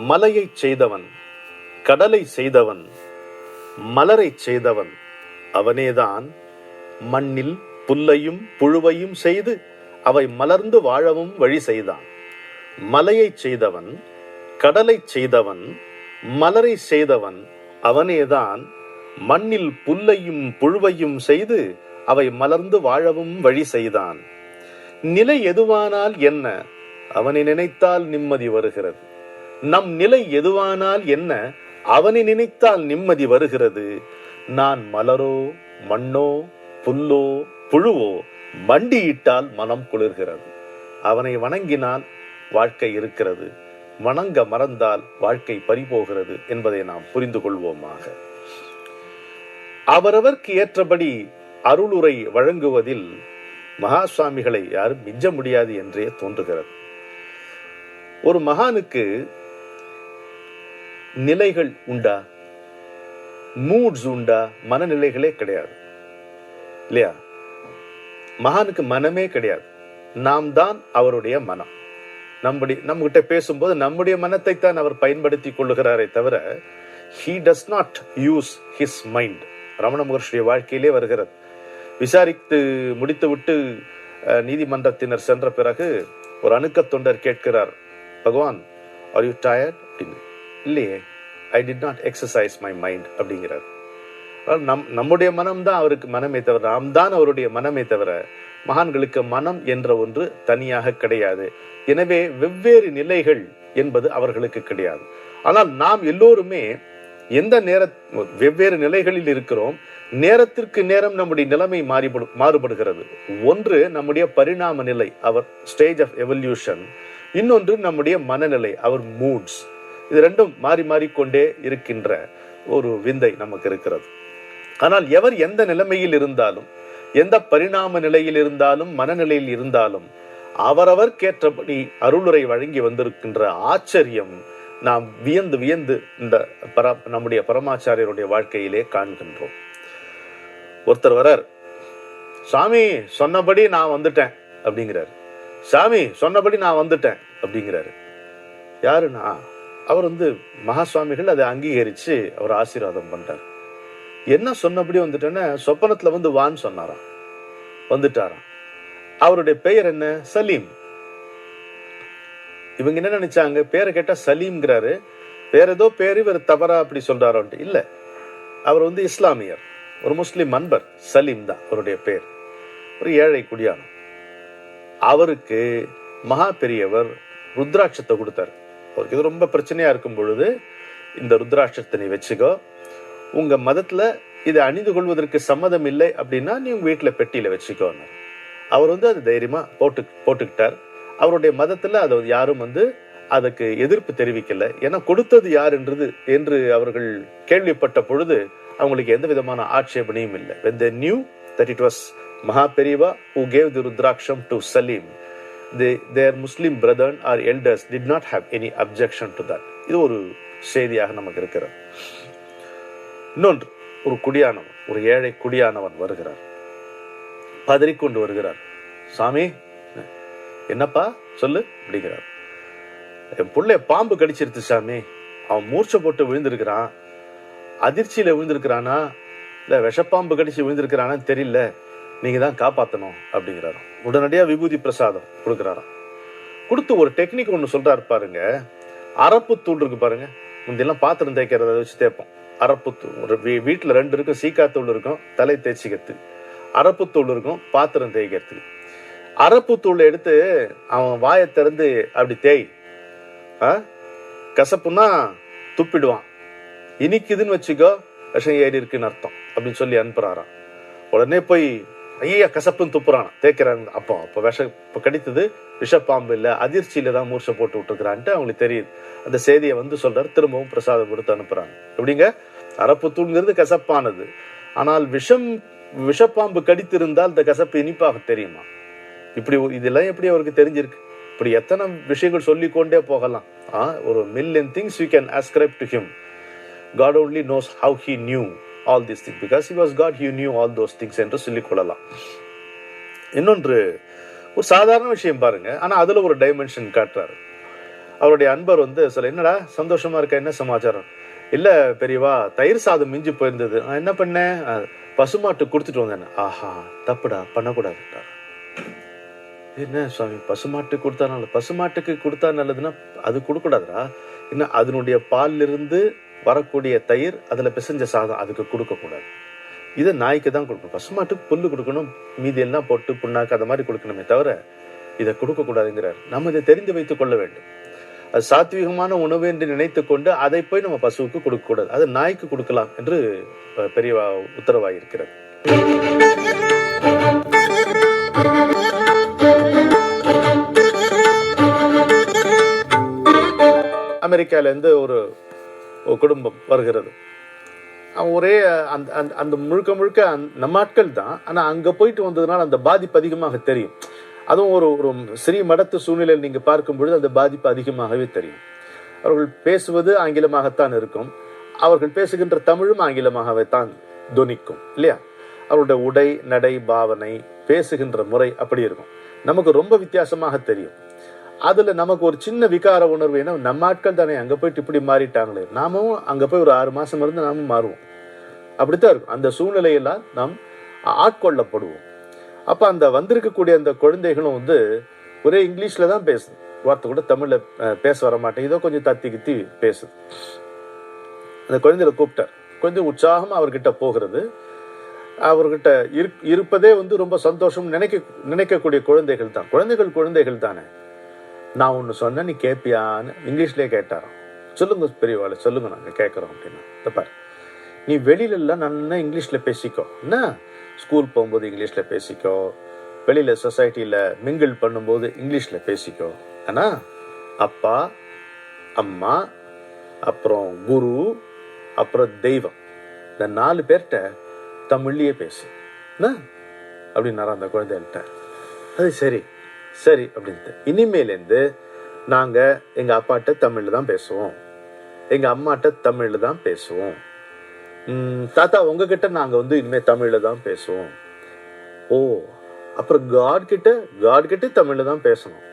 மலையைச் செய்தவன், கடலை செய்தவன், மலரைச் செய்தவன் அவனேதான். மண்ணில் புல்லையும் புழுவையும் செய்து அவை மலர்ந்து வாழவும் வழி செய்தான். மலையைச் செய்தவன், கடலைச் செய்தவன், மலரை செய்தவன் அவனேதான். மண்ணில் புல்லையும் புழுவையும் செய்து அவை மலர்ந்து வாழவும் வழி செய்தான். நிலை எதுவானால் என்ன, அவனை நினைத்தால் நிம்மதி வருகிறது. நம் நிலை எதுவானால் என்ன, அவனை நினைத்தால் நிம்மதி வருகிறது. நான் மலரோ மண்ணோ புல்லோ புழுவோ மண்டியிட்டால் மனம் குளிர்கிறது. அவனை வணங்கினால் வாழ்க்கை இருக்கிறது, வணங்க மறந்தால் வாழ்க்கை பறிபோகிறது என்பதை நாம் புரிந்து கொள்வோமாக. அவரவர்க்கு ஏற்றபடி அருளுரை வழங்குவதில் மகா சுவாமிகளை யாரும் மிஞ்ச முடியாது என்றே தோன்றுகிறது. ஒரு மகானுக்கு நிலைகள் உண்டா? மூட்ஸ் உண்டா? மனநிலைகளே கிடையாது இல்லையா? மகானுக்கு மனமே கிடையாது. நாம் தான் அவருடைய மனம். நம்மகிட்ட பேசும்போது நம்முடைய மனத்தை தான் அவர் பயன்படுத்தி கொள்ளுகிறாரே தவிர he does not use his mind. Ramana மகர்ஷியுடைய வாழ்க்கையிலே வருகிறது. விசாரித்து முடித்துவிட்டு நீதிமன்றத்தினர் சென்ற பிறகு ஒரு அணுக்க தொண்டர் கேட்கிறார், பகவான் are you tired? இல்லையே, I did not exercise my mind அப்படிங்கிறார். நம்முடைய மனம் தான் அவருக்கு மனமே தவிர, நாம் தான் அவருடைய மனமே தவிர மகான்களுக்கு மனம் என்ற ஒன்று தனியாக கிடையாது. எனவே வெவ்வேறு நிலைகள் என்பது அவர்களுக்கு கிடையாது. ஆனால் நாம் எல்லோருமே எந்த வெவ்வேறு நிலைகளில் இருக்கிறோம். நேரத்திற்கு நேரம் நம்முடைய நிலைமை மாறுபடுகிறது. ஒன்று நம்முடைய பரிணாம நிலை, அவர் ஸ்டேஜ் ஆஃப் எவல்யூஷன். இன்னொன்று நம்முடைய மனநிலை, அவர் மூட்ஸ். இது ரெண்டும் மாறி மாறிக்கொண்டே இருக்கின்ற ஒரு விந்தை நமக்கு இருக்கிறது. ஆனால் எவர் எந்த நிலைமையில் இருந்தாலும், எந்த பரிணாம நிலையில் இருந்தாலும், மனநிலையில் இருந்தாலும் அவரவர்க்கேற்றபடி அருளுரை வழங்கி வந்திருக்கின்ற ஆச்சரியம் நாம் வியந்து வியந்து இந்த நம்முடைய பரமாச்சாரியருடைய வாழ்க்கையிலே காண்கின்றோம். ஒருத்தர் வரார், சாமி சொன்னபடி நான் வந்துட்டேன் அப்படிங்கிறாரு. சாமி சொன்னபடி நான் வந்துட்டேன் அப்படிங்கிறாரு. யாருன்னா அவர் மகா சுவாமிகள் அதை அங்கீகரிச்சு அவர் ஆசீர்வாதம் பண்றார். என்ன சொன்னபடி வந்துட்டேன்னா, சொப்பனத்துல வான்னு சொன்னாராம், வந்துட்டாராம். அவருடைய பெயர் என்ன? சலீம். இவங்க என்ன நினைச்சாங்க, பேரை கேட்டா சலீம்ங்கிறாரு, வேற ஏதோ பேரு இவர் தவறா அப்படி சொல்றாரோன்ட்டு. இல்ல, அவர் இஸ்லாமியர், ஒரு முஸ்லிம் அன்பர். சலீம் தான் அவருடைய பேர். ஒரு ஏழை குடியானம். அவருக்கு மகா பெரியவர் ருத்ராட்சத்தை கொடுத்தார். அவருக்கு இது ரொம்ப பிரச்சனையா இருக்கும் பொழுது, இந்த ருத்ராட்சத்தை நீ வச்சுக்கோ, உங்க மதத்துல இதை அணிந்து கொள்வதற்கு சம்மதம் இல்லை அப்படின்னா நீ உங்க வீட்டுல பெட்டியில வச்சுக்கோன்னு. அவர் அது தைரியமா போட்டுக்கிட்டார். அவருடைய மதத்துல அதை யாரும் அதுக்கு எதிர்ப்பு தெரிவிக்கல. ஏன்னா கொடுத்தது யார் என்று அவர்கள் கேள்விப்பட்ட பொழுது அவங்களுக்கு எந்த விதமான ஆட்சேபனையும் இல்லை. When they knew that it was Mahaperiva who gave the Rudraksham to Salim, their Muslim brethren or elders did not have any objection to that. இது ஒரு செய்தியாக நமக்கு இருக்கிறது. இன்னொன்று, ஒரு குடியானவன், ஒரு ஏழை குடியானவன் வருகிறார், பதறிக்கொண்டு வருகிறார். சாமி என்னப்பா சொல்லு அப்படிங்கிறார். என் புள்ளைய பாம்பு கடிச்சிருச்சு சாமி, அவன் மூர்ச்சை போட்டு விழுந்திருக்கிறான். அதிர்ச்சியில விழுந்திருக்கிறானா இல்ல விஷப்பாம்பு கடிச்சு விழுந்திருக்கிறானான்னு தெரியல, நீங்க தான் காப்பாத்தணும் அப்படிங்கிறாராம். உடனடியா விபூதி பிரசாதம் கொடுக்கிறாராம். கொடுத்து ஒரு டெக்னிக் ஒண்ணு சொல்றாரு பாருங்க. அரப்பு தூள் இருக்கு பாருங்க, முந்தையெல்லாம் பாத்திரம் தேய்க்கிறத வச்சு தேய்ப்போம். அரப்பு தூள் ஒரு வீட்டுல 2 இருக்கும். சீக்காத்தூள் இருக்கும் தலை தேய்ச்சிக்கிறதுக்கு, அரப்பு தூள் இருக்கும் பாத்திரம் தேய்க்கிறதுக்கு. அரப்பு தூளை எடுத்து அவன் வாயை திறந்து அப்படி தேய், கசப்புன்னா துப்பிடுவான். இனிக்குதுன்னு வச்சுக்கோ, விஷம் ஏறி இருக்குன்னு அர்த்தம் அப்படின்னு சொல்லி அனுப்புறாராம். உடனே போய் ஐயா கசப்புன்னு துப்புறான், தேய்க்கிறாங்க. அப்போ விஷம் இப்போ கடித்தது விஷப்பாம்பு இல்லை, அதிர்ச்சியில தான் மூர்ச்சை போட்டு விட்டுருக்கிறான்ட்டு அவங்களுக்கு தெரியுது. அந்த செய்தியை சொல்றாரு. திரும்பவும் பிரசாதம் கொடுத்து அனுப்புறாங்க. எப்படிங்க, அரப்பு தூள்ங்கிறது கசப்பானது, ஆனால் விஷப்பாம்பு கடித்திருந்தால் இந்த கசப்பு இனிப்பாக தெரியுமா? இப்படி இதெல்லாம் எப்படி அவருக்கு தெரிஞ்சிருக்கு? இப்படி எத்தனை விஷயங்கள் சொல்லிக்கொண்டே போகலாம். ஒரு million things we can ascribe to him. God only knows how he knew all these things. Because he was God, he knew all those things என்று சொல்லிக் கொள்ளலாம். இன்னொன்று, ஒரு சாதாரண விஷயம் பாருங்க, ஆனா அதுல ஒரு டைமென்ஷன் காட்டுறாரு. அவருடைய அன்பர் வந்து சொல்ல, என்னடா சந்தோஷமா இருக்க, என்ன சமாச்சாரம்? இல்ல பெரியவா, தயிர் சாதம் மிஞ்சி போயிருந்தது, நான் என்ன பண்ணேன், பசுமாட்டு கொடுத்துட்டு வந்தேன். ஆஹா, தப்புடா, பண்ணக்கூடாது. என்ன சுவாமி, பசுமாட்டு கொடுத்தா நல்லது? பசுமாட்டுக்கு கொடுத்தா நல்லதுன்னா அது கொடுக்கூடாதுடா. இன்னும் அதனுடைய பால்ல இருந்து வரக்கூடிய தயிர், அதுல பிசைஞ்ச சாதம் அதுக்கு கொடுக்க கூடாது. இதை நாய்க்கு தான் கொடுக்கணும். பசுமாட்டுக்கு புல்லு கொடுக்கணும், மீதி எல்லாம் போட்டு புண்ணாக்கு அந்த மாதிரி கொடுக்கணுமே தவிர இதை கொடுக்க கூடாதுங்கிறார். நம்ம இதை தெரிந்து வைத்துக் கொள்ள வேண்டும். அது சாத்வீகமான உணவு என்று நினைத்து கொண்டு அதை போய் நம்ம பசுவுக்கு கொடுக்க கூடாது. அது நாய்க்கு கொடுக்கலாம் என்று பெரிய உத்தரவாயிருக்கிறது. அமெரிக்கால இருந்து ஒரு குடும்பம் வருகிறது. ஒரே அந்த முழுக்க முழுக்க நம்ம ஆட்கள் தான். ஆனா அங்க போயிட்டு வந்ததுனால அந்த பாதிப்பு அதிகமாக தெரியும். அதுவும் ஒரு சிறிய மடத்து சூழ்நிலையில் நீங்க பார்க்கும் பொழுது அந்த பாதிப்பு அதிகமாகவே தெரியும். அவர்கள் பேசுவது ஆங்கிலமாகத்தான் இருக்கும். அவர்கள் பேசுகின்ற தமிழும் ஆங்கிலமாகவே தான் தொனிக்கும் இல்லையா? அவருடைய உடை, நடை, பாவனை, பேசுகின்ற முறை அப்படி இருக்கும். நமக்கு ரொம்ப வித்தியாசமாக தெரியும். அதுல நமக்கு ஒரு சின்ன விகார உணர்வு. ஏன்னா நம்ம ஆட்கள் தானே, அங்க போயிட்டு இப்படி மாறிட்டாங்களே, நாமும் அங்க போய் ஒரு 6 மாசம் இருந்து நாமும் மாறுவோம். அப்படித்தான் இருக்கும். அந்த சூழ்நிலையெல்லாம் நாம் ஆட்கொள்ளப்படுவோம். அப்ப அந்த வந்திருக்கக்கூடிய அந்த குழந்தைகளும் வந்து ஒரே இங்கிலீஷ்ல தான் பேசுது, வார்த்தை கூட தமிழ்ல பேச வர மாட்டேன், ஏதோ கொஞ்சம் தத்தி கித்தி பேசுது. அந்த குழந்தைகளை கூப்பிட்டார். கொஞ்சம் உற்சாகம் அவர்கிட்ட போகிறது. அவர்கிட்ட இருப்பதே வந்து ரொம்ப சந்தோஷம் நினைக்கக்கூடிய குழந்தைகள் தான். குழந்தைகள் தானே. நான் ஒண்ணு சொன்ன நீ கேட்பியான்னு இங்கிலீஷ்லயே கேட்டாராம். சொல்லுங்க பெரியவாளை, சொல்லுங்க, நாங்க கேட்கறோம் அப்படின்னா. பாரு, நீ வெளியில எல்லாம் நல்லா இங்கிலீஷ்ல பேசிக்கோ, என்ன ஸ்கூல் போகும்போது இங்கிலீஷ்ல பேசிக்கோ, வெளியில சொசைட்டில மிங்கிள் பண்ணும்போது இங்கிலீஷ்ல பேசிக்கோ. ஆனா அப்பா, அம்மா, அப்புறம் குரு, அப்புறம் தெய்வம், இந்த 4 பேர்கிட்ட தமிழ்லயே பேசு அப்படின்னாரா அந்த குழந்தைகிட்ட. அது சரி சரி அப்படின்ட்டு. இனிமேலேருந்து நாங்க எங்க அப்பாட்ட தமிழ்ல தான் பேசுவோம், எங்க அம்மாட்ட தமிழ்ல தான் பேசுவோம், தாத்தா உங்ககிட்ட நாங்க வந்து இனிமே தமிழ்ல தான் பேசுவோம். ஓ, அப்புறம் காட் கிட்ட தமிழ்ல தான் பேசணும்.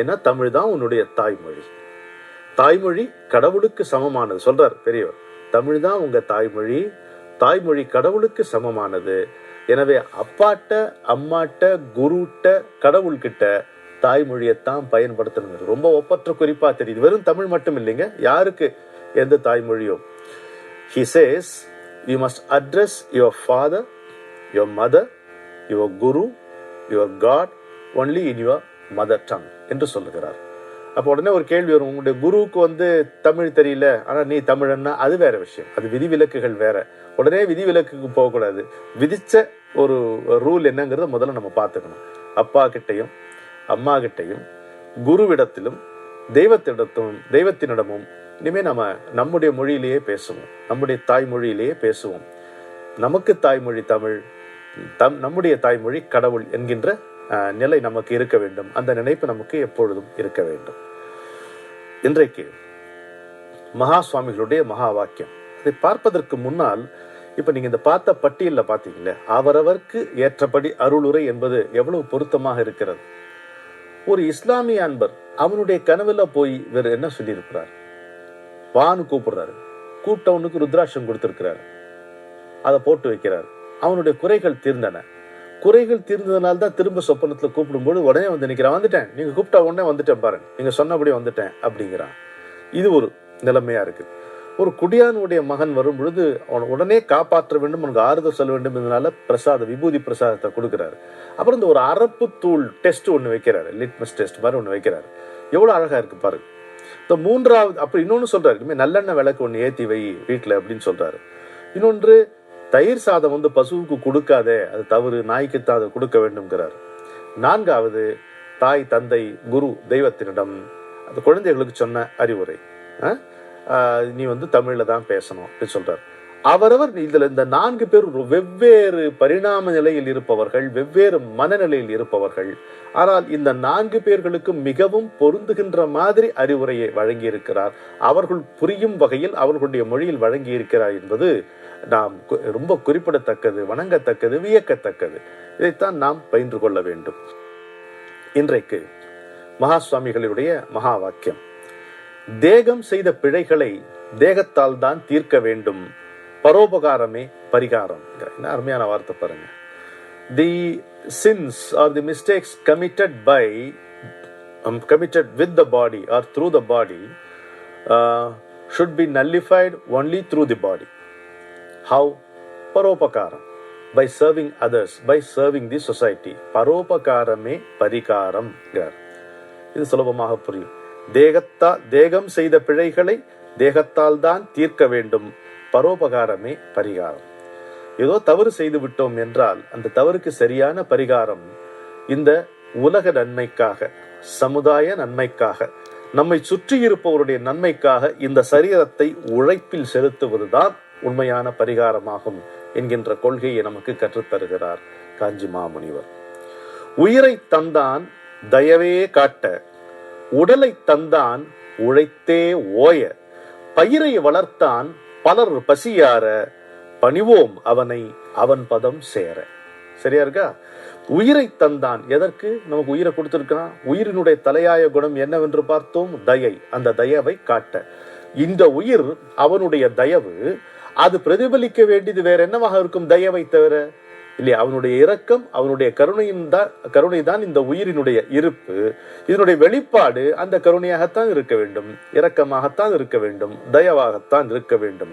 ஏன்னா தமிழ் தான் உன்னுடைய தாய்மொழி. தாய்மொழி கடவுளுக்கு சமமானது சொல்றார் பெரியவர். தமிழ் தான் உங்க தாய்மொழி, தாய்மொழி கடவுளுக்கு சமமானது. எனவே அப்பாட்ட, அம்மாட்ட, குருட்ட, கடவுள்கிட்ட தாய்மொழியைத்தான் பயன்படுத்தணும். ரொம்ப ஒப்பற்ற குறிப்பா தெரியுது. வெறும் தமிழ் மட்டும் இல்லைங்க, யாருக்கு எந்த தாய்மொழியோ. He says you must address your father, your mother, your guru, your God only in your mother tongue என்று சொல்லுகிறார். அப்போ உடனே ஒரு கேள்வி வரும், உங்களுடைய குருவுக்கு வந்து தமிழ் தெரியல ஆனா நீ தமிழன்னா அது வேற விஷயம், அது விதிவிலக்குகள் வேற. உடனே விதிவிலக்குக்கு போகக்கூடாது. விதிச்ச ஒரு ரூல் என்னங்கிறத முதல்ல நம்ம பார்த்துக்கணும். அப்பா கிட்டையும் அம்மா கிட்டையும் குருவிடத்திலும் தெய்வத்தினிடமும் இனிமே நம்முடைய மொழியிலேயே பேசுவோம், நம்முடைய தாய்மொழியிலேயே பேசுவோம். நமக்கு தாய்மொழி தமிழ், நம்முடைய தாய்மொழி கடவுள் என்கின்ற நிலை நமக்கு இருக்க வேண்டும். அந்த நினைப்பு நமக்கு எப்பொழுதும் இருக்க வேண்டும். இன்றைக்கு மகா சுவாமிகளுடைய மகா வாக்கியம் அதை பார்ப்பதற்கு முன்னால், இப்ப நீங்க இந்த பார்த்த பட்டியல்ல பாத்தீங்களே, அவரவர்க்கு ஏற்றபடி அருளுரை என்பது எவ்வளவு பொருத்தமாக இருக்கிறது. ஒரு இஸ்லாமிய அன்பர் அவனுடைய கனவுல போய் வேற என்ன சொல்லி இருக்கிறார், வான்னு கூப்பிடுறாரு, கூப்பிட்டவனுக்கு ருத்ராட்சம் கொடுத்திருக்கிறாரு, அதை போட்டு வைக்கிறார். அவனுடைய குறைகள் தீர்ந்தன. குறைகள் தீர்ந்ததுனால தான் திரும்ப சொப்பனத்துல கூப்பிடும்போது உடனே வந்து நிக்கிறான், வந்துட்டேன், நீங்க கூப்பிட்டா உடனே வந்துட்டேன் பாருங்க, நீங்க சொன்னபடி வந்துட்டேன் அப்படிங்கிறான். இது ஒரு நிலைமையா இருக்கு. ஒரு குடியானுடைய மகன் வரும் பொழுது அவனை உடனே காப்பாற்ற வேண்டும், அவனுக்கு ஆறுதல் சொல்ல வேண்டும், இதனால விபூதி பிரசாதத்தை கொடுக்கிறாரு. அப்புறம் இந்த ஒரு அரப்பு தூள் டெஸ்ட் ஒண்ணு வைக்கிறாரு, லிட்மஸ் டெஸ்ட் மாதிரி ஒண்ணு வைக்கிறாரு. எவ்வளவு அழகா இருக்கு பாருங்க. இந்த 3வது அப்படி இன்னொன்னு சொல்றாரு, இனிமே நல்லெண்ணெய் விளக்கு ஒண்ணு ஏத்தி வை வீட்டுல அப்படின்னு சொல்றாரு. இன்னொன்று, தயிர் சாதம் வந்து பசுவுக்கு கொடுக்காதே, அது தவறு, நாய்க்குத்தான் அதை கொடுக்க வேண்டும்ங்கிறார். 4வது, தாய், தந்தை, குரு, தெய்வத்தினிடம் அந்த குழந்தைகளுக்கு சொன்ன அறிவுரை, நீ வந்து தமிழ்ல தான் பேசணும் அப்படின்னு சொல்றாரு. அவரவர் இதுல இந்த 4 பேர் வெவ்வேறு பரிணாம நிலையில் இருப்பவர்கள், வெவ்வேறு மனநிலையில் இருப்பவர்கள். ஆனால் இந்த 4 பேர்களுக்கு மிகவும் பொருந்துகின்ற மாதிரி அறிவுரையை வழங்கி இருக்கிறார். அவர்கள் புரியும் வகையில் அவர்களுடைய மொழியில் வழங்கி இருக்கிறார் என்பது நாம் ரொம்ப குறிப்பிடத்தக்கது, வணங்கத்தக்கது, வியக்கத்தக்கது. இதைத்தான் நாம் பயின்று கொள்ள வேண்டும். இன்றைக்கு மகா சுவாமிகளுடைய மகா வாக்கியம், தேகம் செய்த பிழைகளை தேகத்தால் தான் தீர்க்க வேண்டும், பரோபகாரமே பரிகாரம். என்ன அருமையான வார்த்தை பாருங்க. The sins or the mistakes committed with the body or through the body should be nullified only through the body. How? Paropakaram. By serving others, by serving the society. பரோபகாரமே பரிகாரம். இது சுலபமாக புரியும். தேகம் செய்த பிழைகளை தேகத்தால் தான் தீர்க்க வேண்டும், பரோபகாரமே பரிகாரம். ஏதோ தவறு செய்து விட்டோம் என்றால் அந்த தவறுக்கு சரியான பரிகாரம் இந்த உலக நன்மைக்காக, சமுதாய நன்மைக்காக, நம்மை சுற்றி இருப்பவருடைய நன்மைக்காக இந்த சரீரத்தை உழைப்பில் செலுத்துவதுதான் உண்மையான பரிகாரமாகும் என்கின்ற கொள்கையை நமக்கு கற்றுத்தருகிறார் காஞ்சி மாமுனிவர். உயிரை தந்தான் தயவே காட்ட, உடலை தந்தான் உழைத்தே ஓய, பயிரை வளர்த்தான் பலர் பசியார, பணிவோம் அவனை அவன் பதம் சேர. சரியா இருக்கா? உயிரை தந்தான். எதற்கு நமக்கு உயிரை கொடுத்திருக்கிறான்? உயிரினுடைய தலையாய குணம் என்னவென்று பார்த்தோம், தயை. அந்த தயவை காட்ட இந்த உயிர் அவனுடைய தயவு, அது பிரதிபலிக்க வேண்டியது வேற என்னவாக இருக்கும்? தயவை தவிர இல்லையா? அவனுடைய இரக்கம், அவனுடைய கருணை தான் இந்த உயிரினுடைய இருப்பு. இதனுடைய வெளிப்பாடு அந்த கருணையாகத்தான் இருக்க வேண்டும், இரக்கமாகத்தான் இருக்க வேண்டும், தயவாகத்தான் இருக்க வேண்டும்.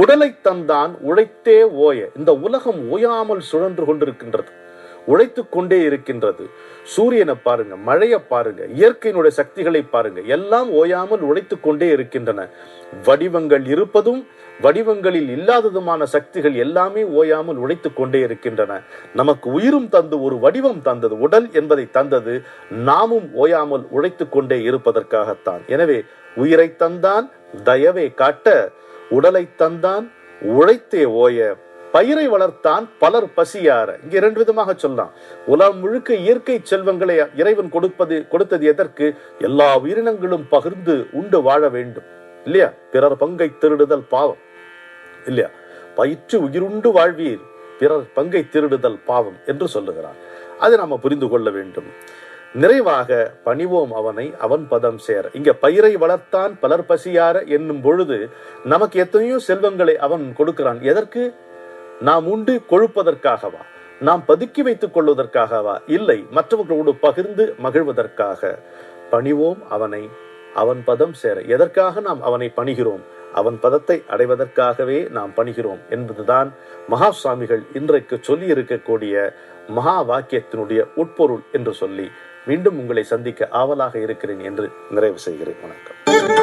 உடலை தந்தான் உழைத்தே ஓய. இந்த உலகம் ஓயாமல் சுழன்று கொண்டிருக்கின்றது, உழைத்து கொண்டே இருக்கின்றது. சூரியனை பாருங்க, மழையை பாருங்க, இயற்கையினுடைய சக்திகளை பாருங்க, எல்லாம் ஓயாமல் உழைத்து கொண்டே இருக்கின்றன. வடிவங்கள் இருப்பதும் வடிவங்களில் இல்லாததுமான சக்திகள் எல்லாமே ஓயாமல் உழைத்து கொண்டே இருக்கின்றன. நமக்கு உயிரும் தந்து ஒரு வடிவம் தந்தது, உடல் என்பதை தந்தது, நாமும் ஓயாமல் உழைத்து கொண்டே இருப்பதற்காகத்தான். எனவே உயிரை தந்தான் தயவை காட்ட, உடலை தந்தான் உழைத்தே ஓய, பயிரை வளர்த்தான் பலர் பசியார. இங்க இரண்டு விதமாக சொல்லலாம். உலகம் முழுக்க இயற்கை செல்வங்களை இறைவன் கொடுத்தது எதற்கு? எல்லா உயிரினங்களும் பகிர்ந்து உண்டு வாழ வேண்டும், இல்லையா? பிறர் பங்கை திருடுதல் பாவம், இல்லையா? பயிற்று உயிருண்டு வாழ்வீர், பிறர் பங்கை திருடுதல் பாவம் என்று சொல்லுகிறார். அதை நாம புரிந்து கொள்ள வேண்டும். நிறைவாக பணிவோம் அவனை அவன் பதம் சேர. இங்க பயிரை வளர்த்தான் பலர் பசியார என்னும் பொழுது நமக்கு எத்தனையோ செல்வங்களை அவன் கொடுக்கிறான். எதற்கு? நாம் உண்டு கொழுப்பதற்காகவா? நாம் பதுக்கி வைத்துக் கொள்வதற்காகவா? இல்லை, மற்றவர்களோடு பகிர்ந்து மகிழ்வதற்காக. பணிவோம் அவனை அவன் பதம் சேர. எதற்காக நாம் அவனை பணிகிறோம்? அவன் பதத்தை அடைவதற்காகவே நாம் பணிகிறோம் என்பதுதான் மகா சுவாமிகள் இன்றைக்கு சொல்லி இருக்கக்கூடிய மகா வாக்கியத்தினுடைய உட்பொருள் என்று சொல்லி மீண்டும் உங்களை சந்திக்க ஆவலாக இருக்கிறேன் என்று நிறைவு செய்கிறேன். வணக்கம்.